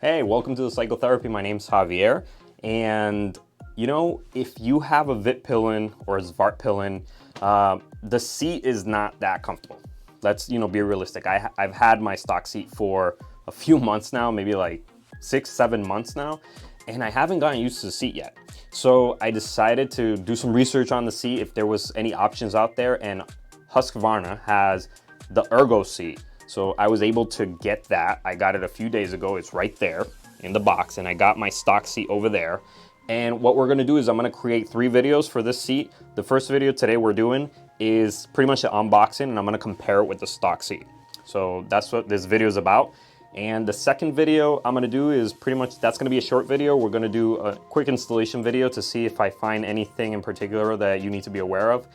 Hey, welcome to the Cycletherapy. My name's Javier, and if you have a Vitpilen or a Vitpilen, the seat is not that comfortable. Let's be realistic. I've had my stock seat for a few months now, maybe like 6-7 months now, and I haven't gotten used to the seat yet. So I decided to do some research on the seat if there was any options out there, and Husqvarna has the Ergo seat. So I was able to get that. I got it a few days ago. It's right there in the box, and I got my stock seat over there. And what we're gonna do is I'm gonna create 3 videos for this seat. The first video today we're doing is pretty much an unboxing, and I'm gonna compare it with the stock seat. So that's what this video is about. And the second video I'm gonna do is pretty much, that's gonna be a short video. We're gonna do a quick installation video to see if I find anything in particular that you need to be aware of.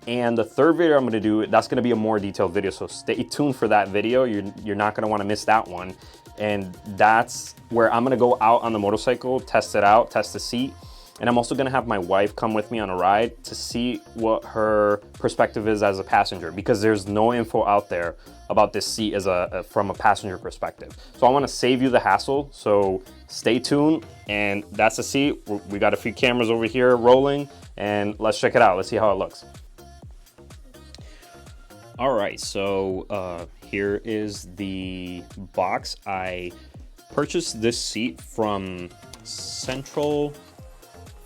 And the third video I'm gonna do, that's gonna be a more detailed video, so stay tuned for that video. You're not gonna wanna miss that one. And that's where I'm gonna go out on the motorcycle, test it out, test the seat. And I'm also gonna have my wife come with me on a ride to see what her perspective is as a passenger, because there's no info out there about this seat as from a passenger perspective. So I wanna save you the hassle, so stay tuned. And that's the seat. We got a few cameras over here rolling, and let's check it out. Let's see how it looks. All right, so here is the box. I purchased this seat from Central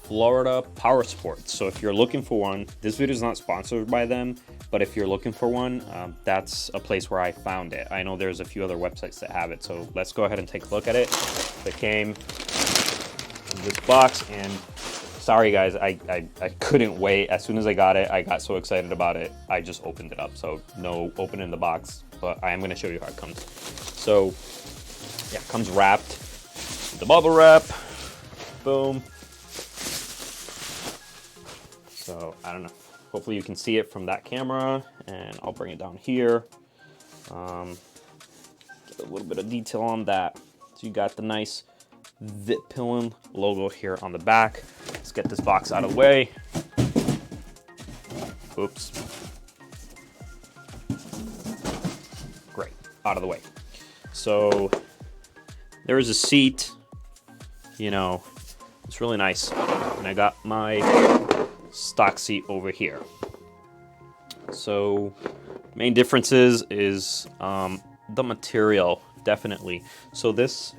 Florida Power Sports. So if you're looking for one, this video is not sponsored by them, but if you're looking for one, that's a place where I found it. I know there's a few other websites that have it, so let's go ahead and take a look at it. It came in this box, and sorry guys, I couldn't wait. As soon as I got it, I got so excited about it, I just opened it up. So no opening the box, but I am gonna show you how it comes. So yeah, it comes wrapped with the bubble wrap, boom. So I don't know, hopefully you can see it from that camera, and I'll bring it down here. Get a little bit of detail on that. So you got the nice Vitpilen logo here on the back. Let's get this box out of the way. Oops. Great, out of the way. So there is a seat, it's really nice. And I got my stock seat over here. So main differences is the material, definitely. So this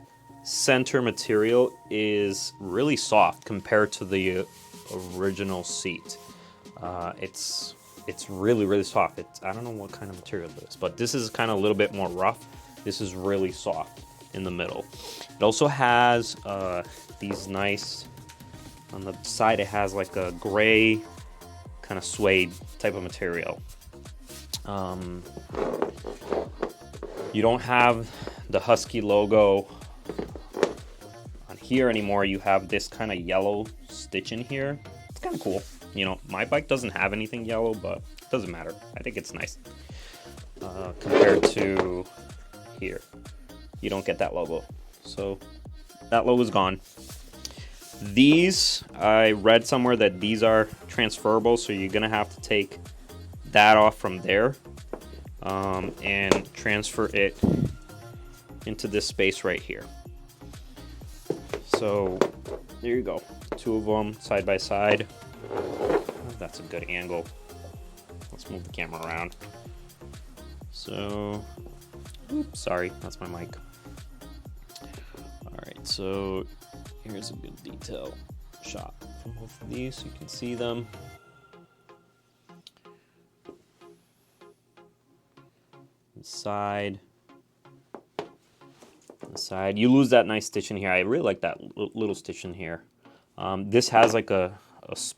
center material is really soft compared to the original seat. It's really soft. I don't know what kind of material it is, but this is kind of a little bit more rough. This is really soft in the middle. It also has these nice, on the side it has like a gray kind of suede type of material. You don't have the Husky logo on here anymore. You have this kind of yellow stitch in here. It's kind of cool. My bike doesn't have anything yellow, but it doesn't matter. I think it's nice. Compared to here, you don't get that logo. So that logo is gone. These, I read somewhere that these are transferable, so you're gonna have to take that off from there and transfer it into this space right here. So there you go, 2 of them side by side. That's a good angle. Let's move the camera around. So, oops, sorry, that's my mic. All right, so here's a good detail shot from both of these so you can see them. The side, you lose that nice stitch in here. I really like that little stitch in here. This has like a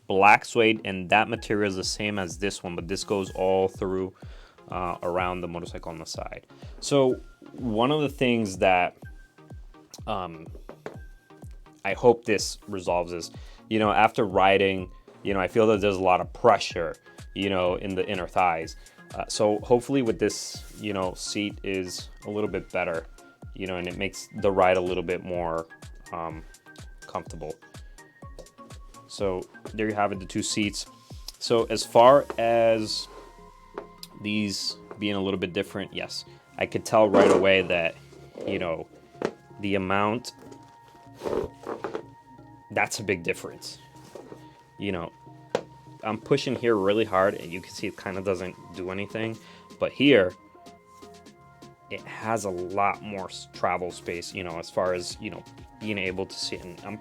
black suede, and that material is the same as this one, but this goes all through around the motorcycle on the side. So one of the things that I hope this resolves is, after riding, I feel that there's a lot of pressure, in the inner thighs. So hopefully with this, seat is a little bit better, and it makes the ride a little bit more comfortable. So there you have it, the 2 seats. So as far as these being a little bit different, yes, I could tell right away that, the amount, that's a big difference. You know, I'm pushing here really hard and you can see it kind of doesn't do anything, but here it has a lot more travel space, you know, as far as, you know, being able to see it. And I'm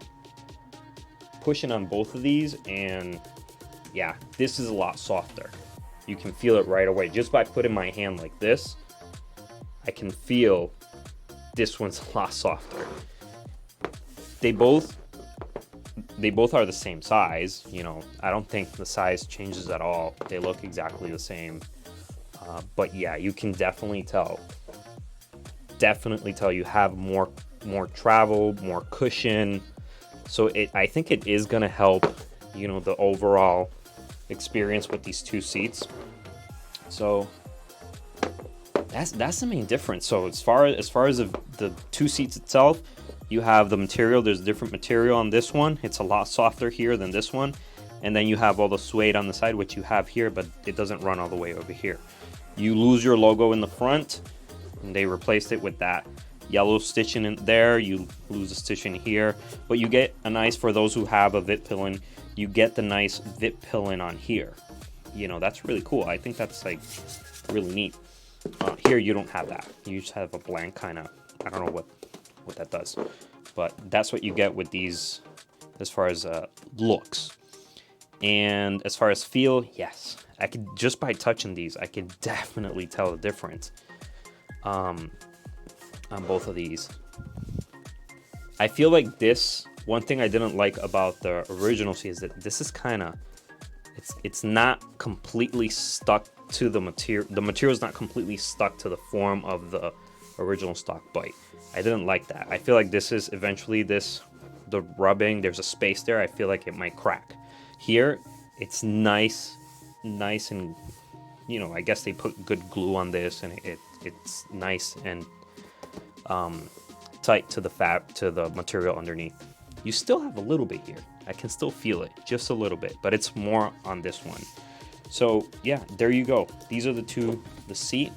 pushing on both of these, and yeah, this is a lot softer. You can feel it right away. Just by putting my hand like this, I can feel this one's a lot softer. They both are the same size, you know. I don't think the size changes at all. They look exactly the same. But yeah, you can definitely tell you have more travel, more cushion. So I think it is gonna help, you know, the overall experience with these two seats. So that's the main difference. So as far as the two seats itself, you have the material. There's different material on this one. It's a lot softer here than this one. And then you have all the suede on the side, which you have here, but it doesn't run all the way over here. You lose your logo in the front, and they replaced it with that yellow stitching in there. You lose the stitching here, but you get a nice, for those who have a Vitpilen, you get the nice Vitpilen on here. You know, that's really cool. I think that's like really neat. Here you don't have that. You just have a blank kind of, I don't know what that does, but that's what you get with these as far as looks. And as far as feel, yes, I could, just by touching these, I can definitely tell the difference on both of these. I feel like this, one thing I didn't like about the original seat is that this is kind of, it's not completely stuck to the material. The material is not completely stuck to the form of the original stock bike. I didn't like that. I feel like this is eventually the rubbing, there's a space there. I feel like it might crack. Here, it's nice and, you know, I guess they put good glue on this, and it's nice and tight to the material underneath. You still have a little bit here. I can still feel it, just a little bit, but it's more on this one. So yeah, there you go. These are the two, the seat,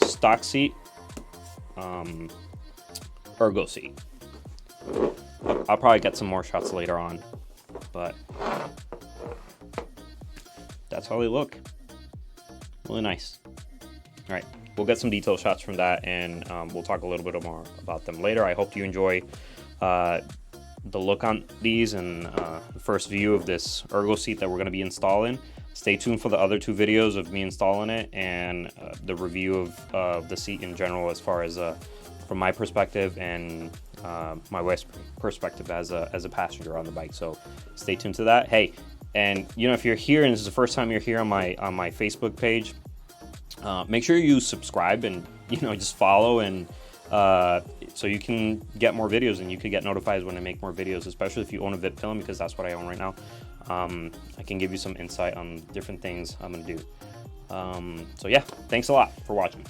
stock seat, Ergo seat. I'll probably get some more shots later on, but that's how they look. Really nice. All right, we'll get some detailed shots from that, and we'll talk a little bit more about them later. I hope you enjoy the look on these and the first view of this Ergo seat that we're going to be installing. Stay tuned for the other two videos of me installing it and the review of the seat in general, as far as from my perspective and my wife's perspective as a passenger on the bike. So stay tuned to that. Hey, and you know, if you're here and this is the first time you're here on my Facebook page, make sure you subscribe and, you know, just follow, and so you can get more videos and you can get notified when I make more videos, especially if you own a Vitpilen, because that's what I own right now. I can give you some insight on different things I'm gonna do. So yeah, thanks a lot for watching.